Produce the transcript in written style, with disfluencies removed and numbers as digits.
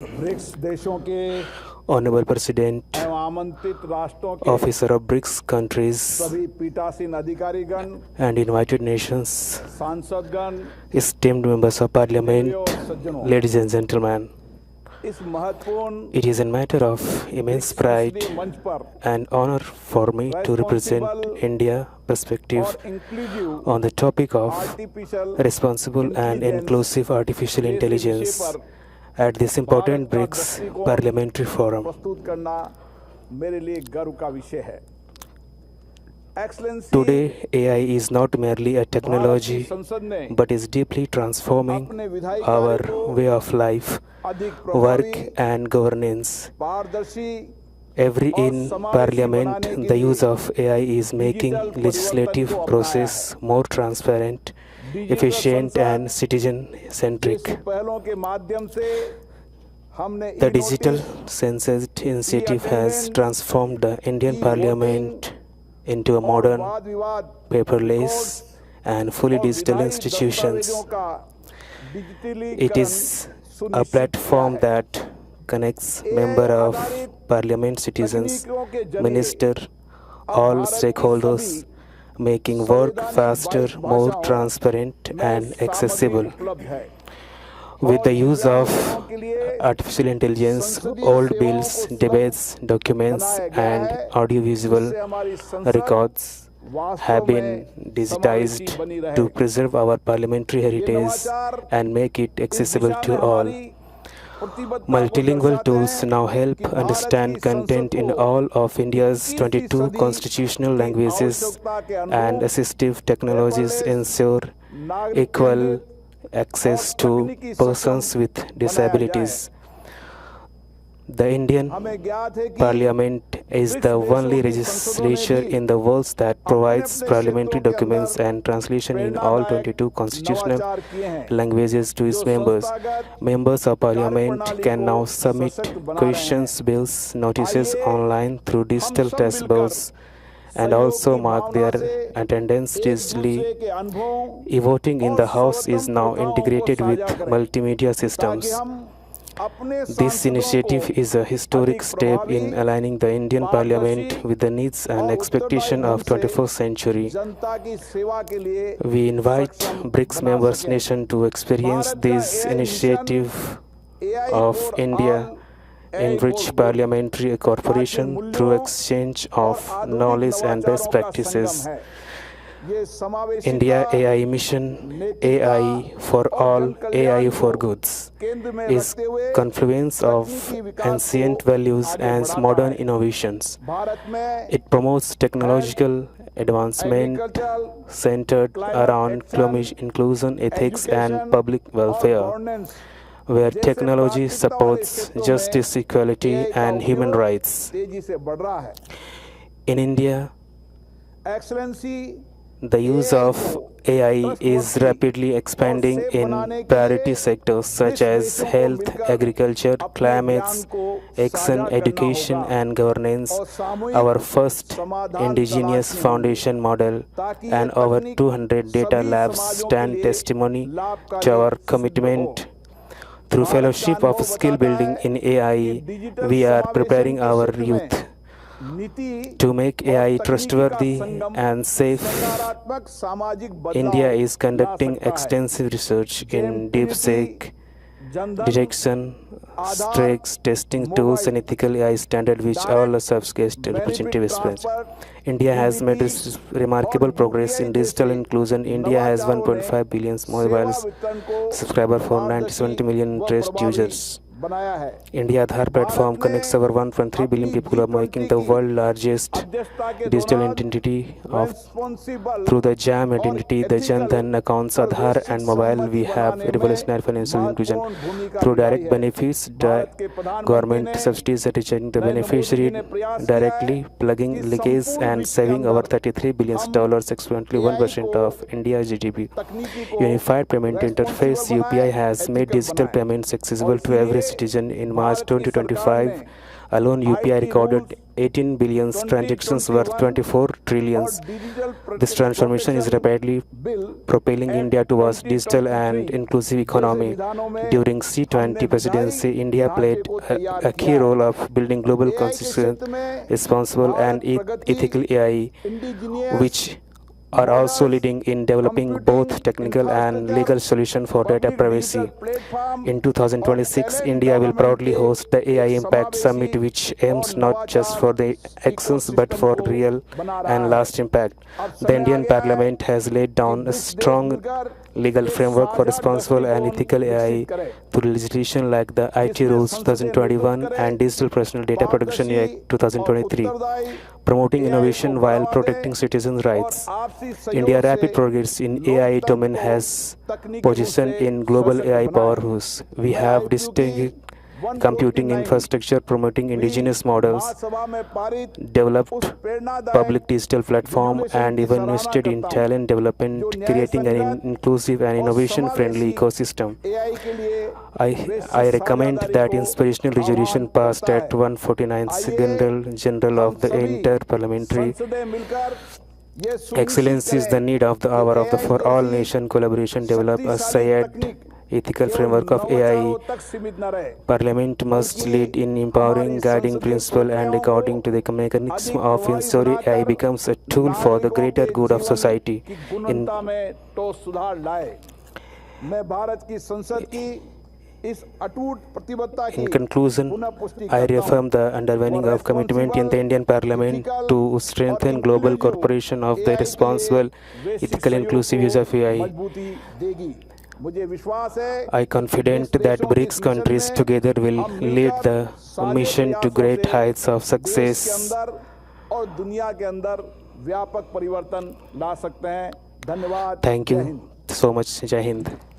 BRICS देशों के Honorable President, एवं आमंत्रित राष्ट्रों के Officer of BRICS countries, सभी पीठासीन अधिकारीगण, and invited nations, सांसदगण, esteemed members of Parliament, और सज्जनों, ladies and gentlemen, इस महत्वपूर्ण it is a matter of immense pride संसदीय मंच पर and honor for me to represent India perspective और inclusive on the topic of artificial responsible and inclusive artificial intelligence at this important BRICS Parliamentary Forum. प्रस्तुत करना मेरे लिए गर्व का विषय है। Excellency Today, AI is not merely a technology संसद ने but is deeply transforming अपने विधायी our कार्य को way of life, अधिक work प्रभावी, and governance. पारदर्शी Every in Parliament, the use of AI is making legislative process more transparent, efficient and citizen-centric. पहलों के माध्यम से हमने The Digital Census Initiative has transformed the Indian Parliament into a modern, वाद विवाद paperless and fully digital विधायी institutions. दस्तावेजों का डिजिटलीकरण It is a सुनिश्चित platform किया है। that connects member of parliament, citizens, minister, all stakeholders, making work faster, more transparent and accessible. उपलब्ध है। With the use of artificial intelligence, old bills, debates, documents and audiovisual इससे हमारी संसद records have वास्तव been में digitized समावेशी बनी रहे। to preserve our parliamentary heritage and make it accessible to all. Multilingual tools now help understand content in all of India's 22 constitutional languages, and assistive technologies ensure equal access to persons with disabilities. The Indian Parliament is the only legislature in the world that provides parliamentary documents and translation in all 22 constitutional languages to its members. Members of Parliament can now submit questions, bills, notices online through digital test bills and also mark their attendance digitally. E-voting in the House is now integrated with multimedia systems. This initiative is a historic step in aligning the Indian Parliament with the needs and expectations of 21st century. We invite BRICS members nation to experience this initiative of India enrich parliamentary cooperation through exchange of knowledge and best practices. India AI Mission, AI for All, AI for Goods, is confluence of ancient values and modern innovations. It promotes technological advancement centered around inclusion, ethics, and public welfare, where technology supports justice, equality, and human rights. In India, the use of AI is rapidly expanding in priority sectors such as health, agriculture, climate action, education, and governance. Our first indigenous foundation model and over 200 data labs stand testimony to our commitment. Through fellowship of skill building in AI, we are preparing our youth to make AI trustworthy and safe. India is conducting extensive research in deepseek detection, stress testing tools, and ethical AI standards, which all are subject to representative expense. India has made remarkable progress in digital inclusion. India has 1.5 billion mobile subscribers for 90 million interest users. India Aadhaar platform connects over 1.3 billion people, making the world largest digital identity through the JAM identity, the Jan Dhan accounts, Aadhaar and mobile. We have revolutionary financial inclusion through direct benefits, government subsidies reaching the beneficiary directly, plugging leakage and saving over $33 billion, equivalently 1% of India's GDP. Unified payment interface (UPI) has made digital payments accessible to every citizen. In March 2025 alone, UPI recorded 18 billion transactions worth 24 trillions. This transformation is rapidly propelling India towards digital and inclusive economy. During C20 presidency, India played a key role of building global consistent, responsible and ethical AI, which are also leading in developing both technical and legal solutions for data privacy. In 2026, India will proudly host the AI Impact Summit, which aims not just for the actions but for real and lasting impact. The Indian Parliament has laid down a strong legal framework for responsible and ethical AI through legislation like the IT Rules 2021 and Digital Personal Data Protection Act 2023, promoting innovation while protecting citizens' rights. India's rapid progress in AI domain has positioned in global AI powerhouse. We have distinct computing infrastructure, promoting indigenous models, developed public digital platform, and even invested in talent development, creating an inclusive and innovation-friendly ecosystem. I recommend that inspirational resolution passed at 149th Secretariat General of the Inter-Parliamentary Excellence is the need of the hour for all nation collaboration develop a shared ethical framework of AI. Parliament must lead in empowering guiding principle and according to the mechanism of ensuring AI becomes a tool for the greater good of society. In conclusion, I reaffirm the underlining of commitment in the Indian Parliament to strengthen global cooperation of the responsible, ethical, inclusive use of AI. I am confident that BRICS countries together will lead the mission to great heights of success. Thank you so much. Jai Hind.